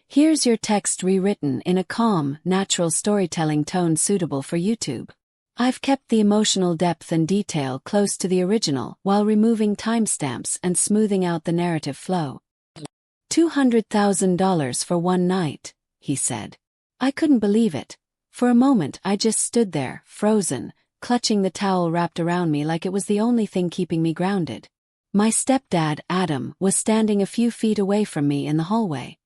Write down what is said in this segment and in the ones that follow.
Here's your text rewritten in a calm, natural storytelling tone suitable for YouTube. I've kept the emotional depth and detail close to the original while removing timestamps and smoothing out the narrative flow. $200,000 for one night, he said. I couldn't believe it. For a moment I just stood there, frozen, clutching the towel wrapped around me like it was the only thing keeping me grounded. My stepdad, Adam, was standing a few feet away from me in the hallway.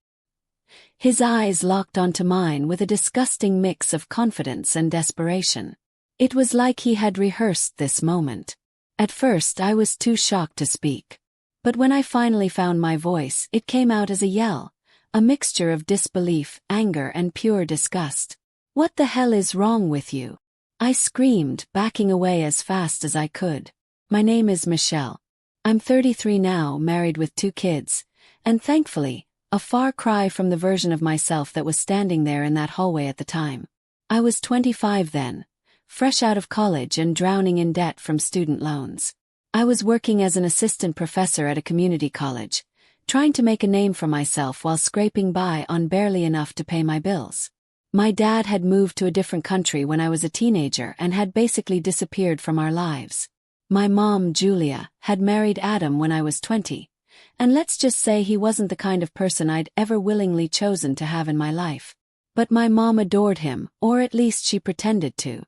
His eyes locked onto mine with a disgusting mix of confidence and desperation. It was like he had rehearsed this moment. At first I was too shocked to speak. But when I finally found my voice, it came out as a yell, a mixture of disbelief, anger, and pure disgust. "What the hell is wrong with you?" I screamed, backing away as fast as I could. "My name is Michelle. I'm 33 now, married with 2 kids, and thankfully, a far cry from the version of myself that was standing there in that hallway at the time. I was 25 then, fresh out of college and drowning in debt from student loans. I was working as an assistant professor at a community college, trying to make a name for myself while scraping by on barely enough to pay my bills. My dad had moved to a different country when I was a teenager and had basically disappeared from our lives. My mom, Julia, had married Adam when I was 20, and let's just say he wasn't the kind of person I'd ever willingly chosen to have in my life. But my mom adored him, or at least she pretended to.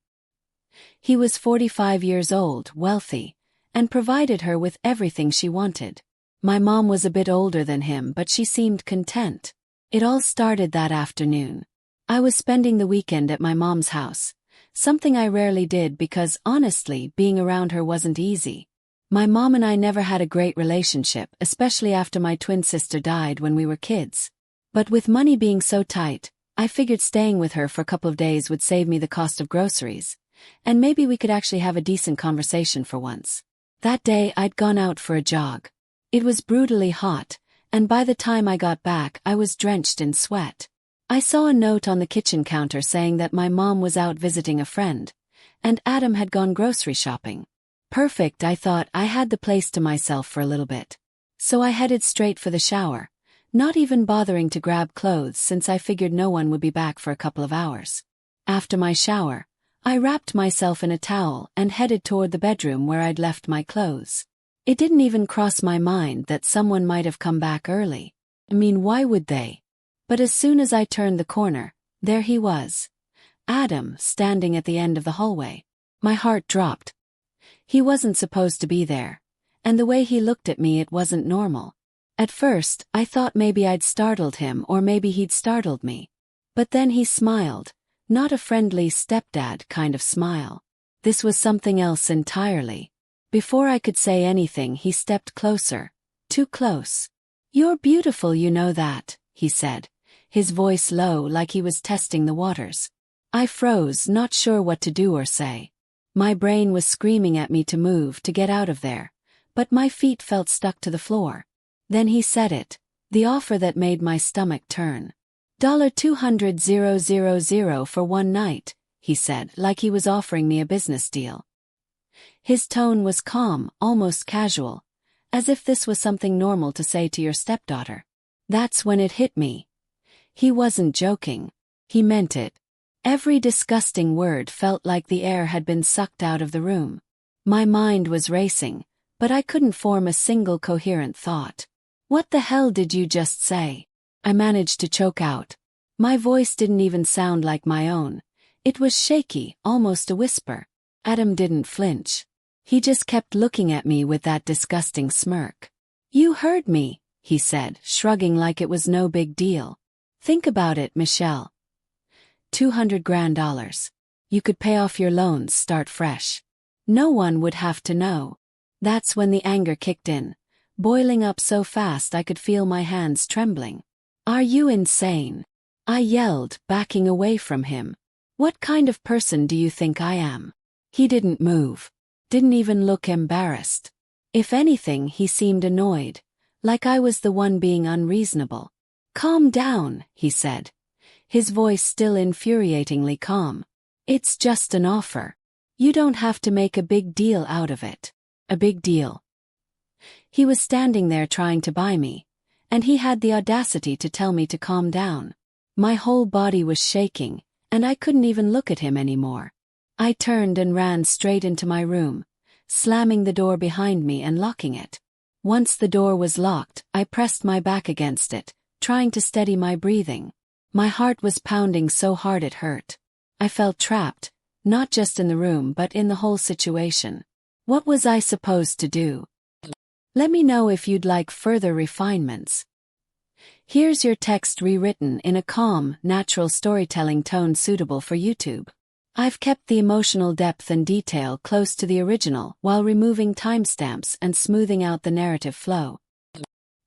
He was 45 years old, wealthy, and provided her with everything she wanted. My mom was a bit older than him, but she seemed content. It all started that afternoon. I was spending the weekend at my mom's house, something I rarely did because, honestly, being around her wasn't easy. My mom and I never had a great relationship, especially after my twin sister died when we were kids. But with money being so tight, I figured staying with her for a couple of days would save me the cost of groceries, and maybe we could actually have a decent conversation for once. That day I'd gone out for a jog. It was brutally hot, and by the time I got back I was drenched in sweat. I saw a note on the kitchen counter saying that my mom was out visiting a friend, and Adam had gone grocery shopping. Perfect, I thought. I had the place to myself for a little bit. So I headed straight for the shower, not even bothering to grab clothes since I figured no one would be back for a couple of hours. After my shower, I wrapped myself in a towel and headed toward the bedroom where I'd left my clothes. It didn't even cross my mind that someone might have come back early. I mean, why would they? But as soon as I turned the corner, there he was. Adam, standing at the end of the hallway. My heart dropped. He wasn't supposed to be there, and the way he looked at me, it wasn't normal. At first, I thought maybe I'd startled him or maybe he'd startled me. But then he smiled, not a friendly stepdad kind of smile. This was something else entirely. Before I could say anything, he stepped closer. Too close. "You're beautiful, you know that," he said, his voice low like he was testing the waters. I froze, not sure what to do or say. My brain was screaming at me to move, to get out of there, but my feet felt stuck to the floor. Then he said it, the offer that made my stomach turn. $200,000 for one night, he said, like he was offering me a business deal. His tone was calm, almost casual, as if this was something normal to say to your stepdaughter. That's when it hit me. He wasn't joking. He meant it. Every disgusting word felt like the air had been sucked out of the room. My mind was racing, but I couldn't form a single coherent thought. "What the hell did you just say?" I managed to choke out. My voice didn't even sound like my own. It was shaky, almost a whisper. Adam didn't flinch. He just kept looking at me with that disgusting smirk. "You heard me," he said, shrugging like it was no big deal. "Think about it, Michelle. $200,000. You could pay off your loans, start fresh. No one would have to know." That's when the anger kicked in, boiling up so fast I could feel my hands trembling. "Are you insane?" I yelled, backing away from him. "What kind of person do you think I am?" He didn't move. Didn't even look embarrassed. If anything, he seemed annoyed, like I was the one being unreasonable. "Calm down," he said, his voice still infuriatingly calm. "It's just an offer. You don't have to make a big deal out of it." A big deal. He was standing there trying to buy me, and he had the audacity to tell me to calm down. My whole body was shaking, and I couldn't even look at him anymore. I turned and ran straight into my room, slamming the door behind me and locking it. Once the door was locked, I pressed my back against it, trying to steady my breathing. My heart was pounding so hard it hurt. I felt trapped, not just in the room but in the whole situation. What was I supposed to do? Let me know if you'd like further refinements. Here's your text rewritten in a calm, natural storytelling tone suitable for YouTube. I've kept the emotional depth and detail close to the original while removing timestamps and smoothing out the narrative flow.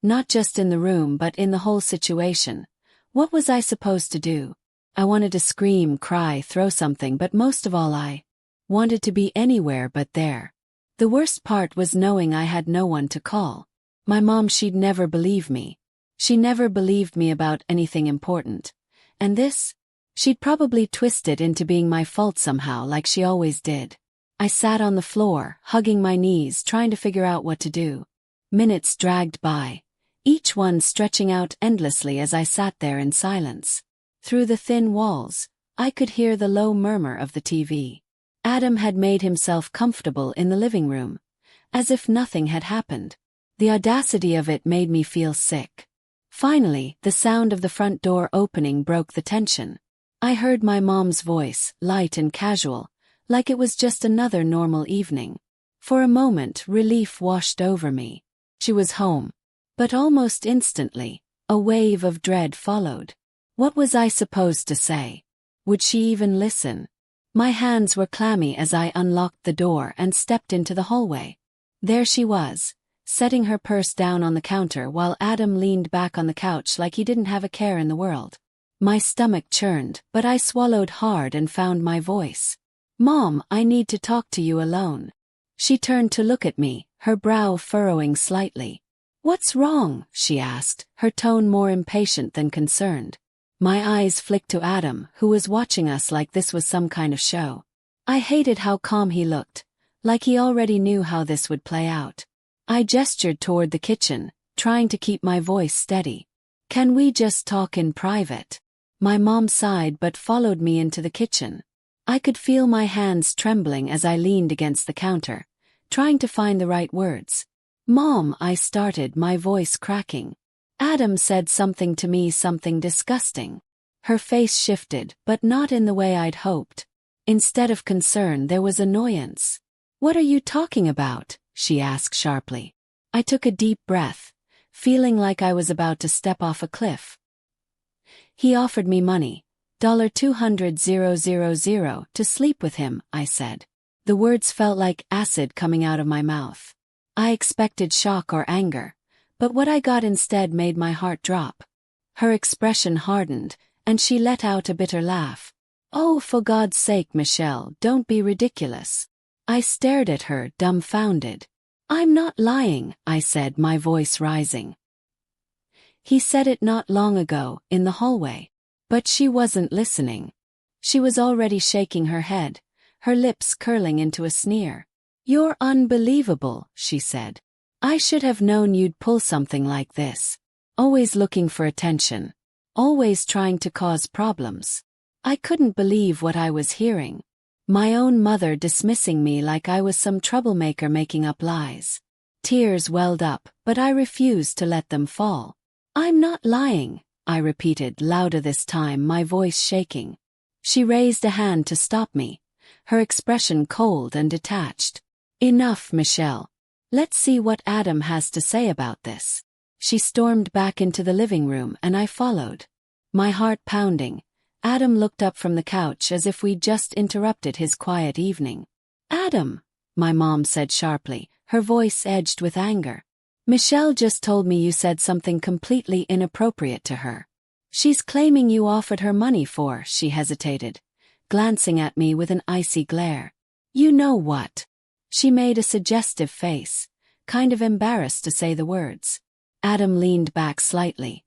Not just in the room but in the whole situation. What was I supposed to do? I wanted to scream, cry, throw something, but most of all I wanted to be anywhere but there. The worst part was knowing I had no one to call. My mom, she'd never believe me. She never believed me about anything important. And this? She'd probably twist it into being my fault somehow, like she always did. I sat on the floor, hugging my knees, trying to figure out what to do. Minutes dragged by, each one stretching out endlessly as I sat there in silence. Through the thin walls, I could hear the low murmur of the TV. Adam had made himself comfortable in the living room, as if nothing had happened. The audacity of it made me feel sick. Finally, the sound of the front door opening broke the tension. I heard my mom's voice, light and casual, like it was just another normal evening. For a moment, relief washed over me. She was home. But almost instantly, a wave of dread followed. What was I supposed to say? Would she even listen? My hands were clammy as I unlocked the door and stepped into the hallway. There she was, setting her purse down on the counter while Adam leaned back on the couch like he didn't have a care in the world. My stomach churned, but I swallowed hard and found my voice. "Mom, I need to talk to you alone." She turned to look at me, her brow furrowing slightly. "What's wrong?" she asked, her tone more impatient than concerned. My eyes flicked to Adam, who was watching us like this was some kind of show. I hated how calm he looked, like he already knew how this would play out. I gestured toward the kitchen, trying to keep my voice steady. "Can we just talk in private?" My mom sighed but followed me into the kitchen. I could feel my hands trembling as I leaned against the counter, trying to find the right words. "Mom," I started, my voice cracking. "Adam said something to me, something disgusting." Her face shifted, but not in the way I'd hoped. Instead of concern, there was annoyance. "What are you talking about?" she asked sharply. I took a deep breath, feeling like I was about to step off a cliff. "He offered me money, $200,000 to sleep with him," I said. The words felt like acid coming out of my mouth. I expected shock or anger, but what I got instead made my heart drop. Her expression hardened, and she let out a bitter laugh. "Oh, for God's sake, Michelle, don't be ridiculous." I stared at her, dumbfounded. "I'm not lying," I said, my voice rising. "He said it not long ago, in the hallway." But she wasn't listening. She was already shaking her head, her lips curling into a sneer. "You're unbelievable," she said. "I should have known you'd pull something like this. Always looking for attention. Always trying to cause problems." I couldn't believe what I was hearing. My own mother dismissing me like I was some troublemaker making up lies. Tears welled up, but I refused to let them fall. "I'm not lying," I repeated, louder this time, my voice shaking. She raised a hand to stop me, her expression cold and detached. "Enough, Michelle. Let's see what Adam has to say about this." She stormed back into the living room and I followed. My heart pounding, Adam looked up from the couch as if we'd just interrupted his quiet evening. "Adam," my mom said sharply, her voice edged with anger. "Michelle just told me you said something completely inappropriate to her. She's claiming you offered her money for," she hesitated, glancing at me with an icy glare. "You know what?" She made a suggestive face, kind of embarrassed to say the words. Adam leaned back slightly,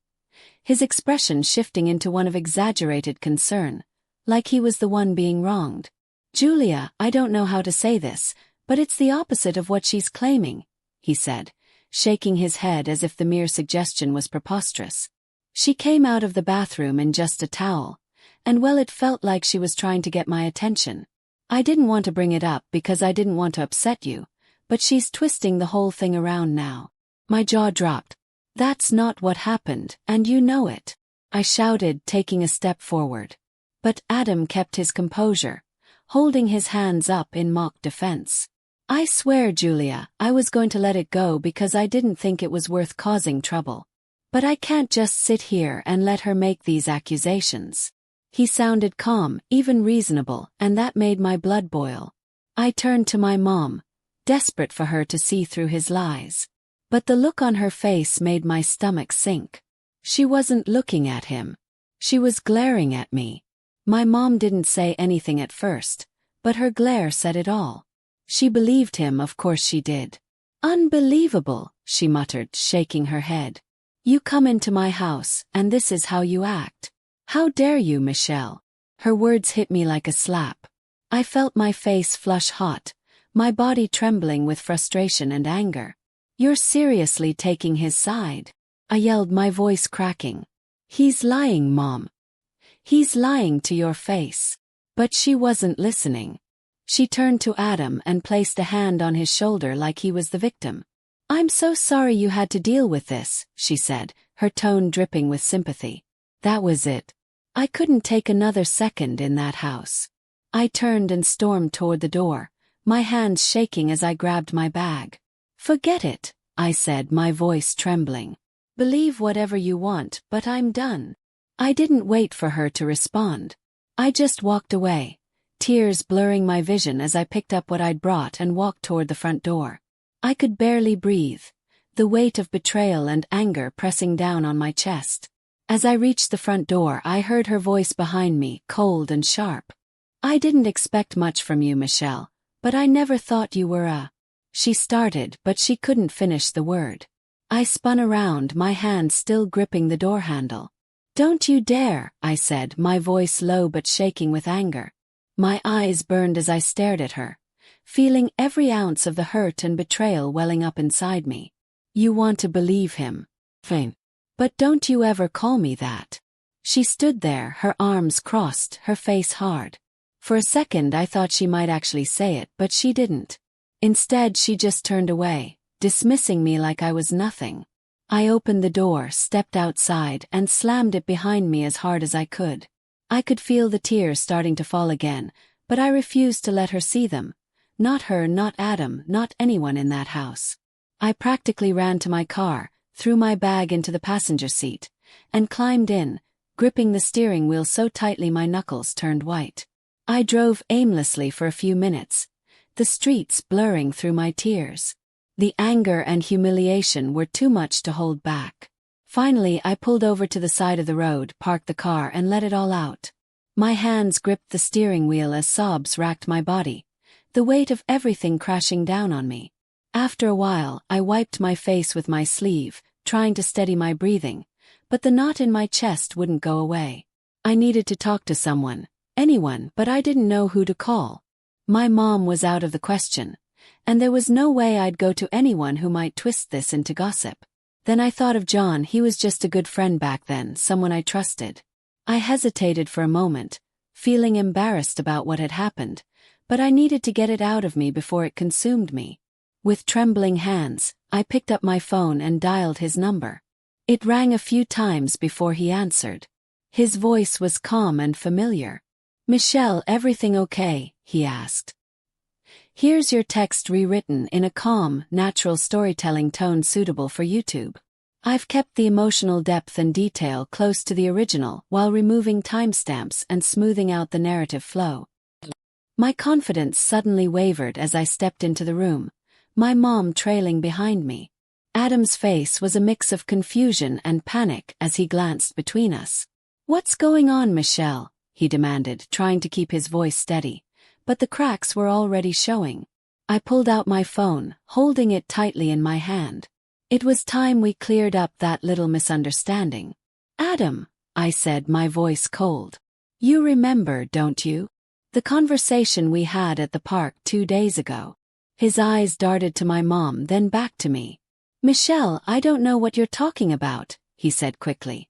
his expression shifting into one of exaggerated concern, like he was the one being wronged. "Julia, I don't know how to say this, but it's the opposite of what she's claiming," he said, shaking his head as if the mere suggestion was preposterous. She came out of the bathroom in just a towel, and well, it felt like she was trying to get my attention. I didn't want to bring it up because I didn't want to upset you, but she's twisting the whole thing around now. My jaw dropped. That's not what happened, and you know it, I shouted, taking a step forward. But Adam kept his composure, holding his hands up in mock defense. I swear, Julia, I was going to let it go because I didn't think it was worth causing trouble. But I can't just sit here and let her make these accusations. He sounded calm, even reasonable, and that made my blood boil. I turned to my mom, desperate for her to see through his lies. But the look on her face made my stomach sink. She wasn't looking at him. She was glaring at me. My mom didn't say anything at first, but her glare said it all. She believed him, of course she did. Unbelievable, she muttered, shaking her head. You come into my house, and this is how you act. How dare you, Michelle? Her words hit me like a slap. I felt my face flush hot, my body trembling with frustration and anger. You're seriously taking his side? I yelled, my voice cracking. He's lying, Mom. He's lying to your face. But she wasn't listening. She turned to Adam and placed a hand on his shoulder like he was the victim. I'm so sorry you had to deal with this, she said, her tone dripping with sympathy. That was it. I couldn't take another second in that house. I turned and stormed toward the door, my hands shaking as I grabbed my bag. Forget it, I said, my voice trembling. Believe whatever you want, but I'm done. I didn't wait for her to respond. I just walked away, tears blurring my vision as I picked up what I'd brought and walked toward the front door. I could barely breathe, the weight of betrayal and anger pressing down on my chest. As I reached the front door, I heard her voice behind me, cold and sharp. I didn't expect much from you, Michelle, but I never thought you were a... She started, but she couldn't finish the word. I spun around, my hand still gripping the door handle. Don't you dare, I said, my voice low but shaking with anger. My eyes burned as I stared at her, feeling every ounce of the hurt and betrayal welling up inside me. You want to believe him? Fine. But don't you ever call me that. She stood there, her arms crossed, her face hard. For a second I thought she might actually say it, but she didn't. Instead she just turned away, dismissing me like I was nothing. I opened the door, stepped outside, and slammed it behind me as hard as I could. I could feel the tears starting to fall again, but I refused to let her see them. Not her, not Adam, not anyone in that house. I practically ran to my car, threw my bag into the passenger seat, and climbed in, gripping the steering wheel so tightly my knuckles turned white. I drove aimlessly for a few minutes, the streets blurring through my tears. The anger and humiliation were too much to hold back. Finally, I pulled over to the side of the road, parked the car, and let it all out. My hands gripped the steering wheel as sobs racked my body, the weight of everything crashing down on me. After a while, I wiped my face with my sleeve, trying to steady my breathing, but the knot in my chest wouldn't go away. I needed to talk to someone, anyone, but I didn't know who to call. My mom was out of the question, and there was no way I'd go to anyone who might twist this into gossip. Then I thought of John. He was just a good friend back then, someone I trusted. I hesitated for a moment, feeling embarrassed about what had happened, but I needed to get it out of me before it consumed me. With trembling hands, I picked up my phone and dialed his number. It rang a few times before he answered. His voice was calm and familiar. "Michelle, everything okay?" he asked. "Here's your text rewritten in a calm, natural storytelling tone suitable for YouTube. I've kept the emotional depth and detail close to the original while removing timestamps and smoothing out the narrative flow." My confidence suddenly wavered as I stepped into the room, my mom trailing behind me. Adam's face was a mix of confusion and panic as he glanced between us. "What's going on, Michelle?" he demanded, trying to keep his voice steady, but the cracks were already showing. I pulled out my phone, holding it tightly in my hand. It was time we cleared up that little misunderstanding. "Adam," I said, my voice cold. "You remember, don't you? The conversation we had at the park 2 days ago." His eyes darted to my mom, then back to me. Michelle, I don't know what you're talking about, he said quickly.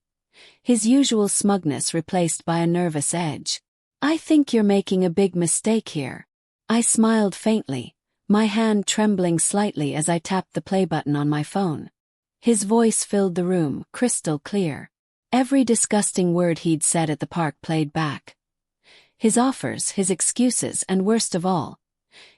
His usual smugness replaced by a nervous edge. I think you're making a big mistake here. I smiled faintly, my hand trembling slightly as I tapped the play button on my phone. His voice filled the room, crystal clear. Every disgusting word he'd said at the park played back. His offers, his excuses, and worst of all,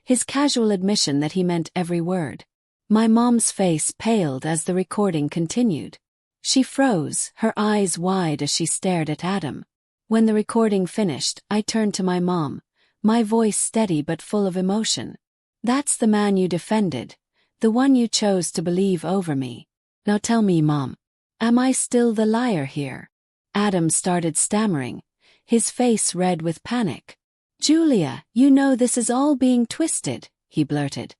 his casual admission that he meant every word. My mom's face paled as the recording continued. She froze, her eyes wide as she stared at Adam. When the recording finished, I turned to my mom, my voice steady but full of emotion. That's the man you defended, the one you chose to believe over me. Now tell me, Mom, am I still the liar here? Adam started stammering, his face red with panic. Julia, you know this is all being twisted, he blurted,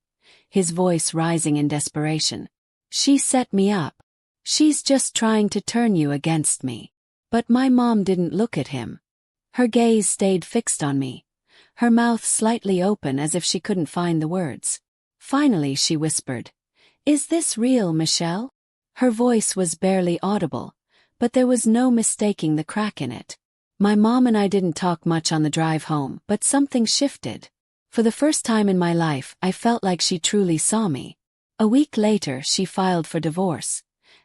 his voice rising in desperation. She set me up. She's just trying to turn you against me. But my mom didn't look at him. Her gaze stayed fixed on me, her mouth slightly open as if she couldn't find the words. Finally she whispered, "Is this real, Michelle?" Her voice was barely audible, but there was no mistaking the crack in it. My mom and I didn't talk much on the drive home, but something shifted. For the first time in my life, I felt like she truly saw me. A week later, she filed for divorce,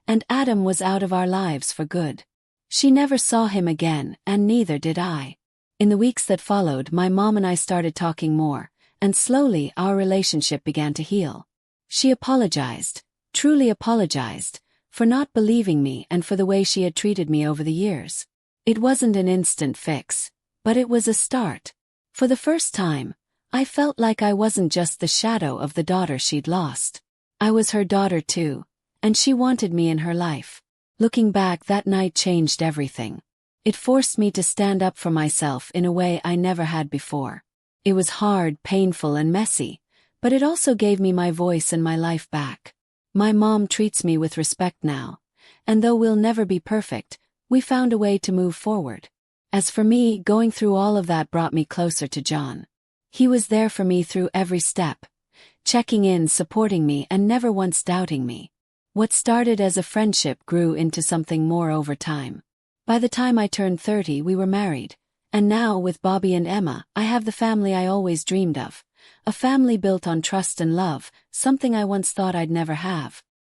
and Adam was out of our lives for good. She never saw him again, and neither did I. In the weeks that followed, my mom and I started talking more, and slowly our relationship began to heal. She apologized, truly apologized, for not believing me and for the way she had treated me over the years. It wasn't an instant fix, but it was a start. For the first time, I felt like I wasn't just the shadow of the daughter she'd lost. I was her daughter too, and she wanted me in her life. Looking back, that night changed everything. It forced me to stand up for myself in a way I never had before. It was hard, painful, and messy, but it also gave me my voice and my life back. My mom treats me with respect now, and though we'll never be perfect, we found a way to move forward. As for me, going through all of that brought me closer to John. He was there for me through every step, checking in, supporting me, and never once doubting me. What started as a friendship grew into something more over time. By the time I turned 30, we were married, and now, with Bobby and Emma, I have the family I always dreamed of. A family built on trust and love, something I once thought I'd never have.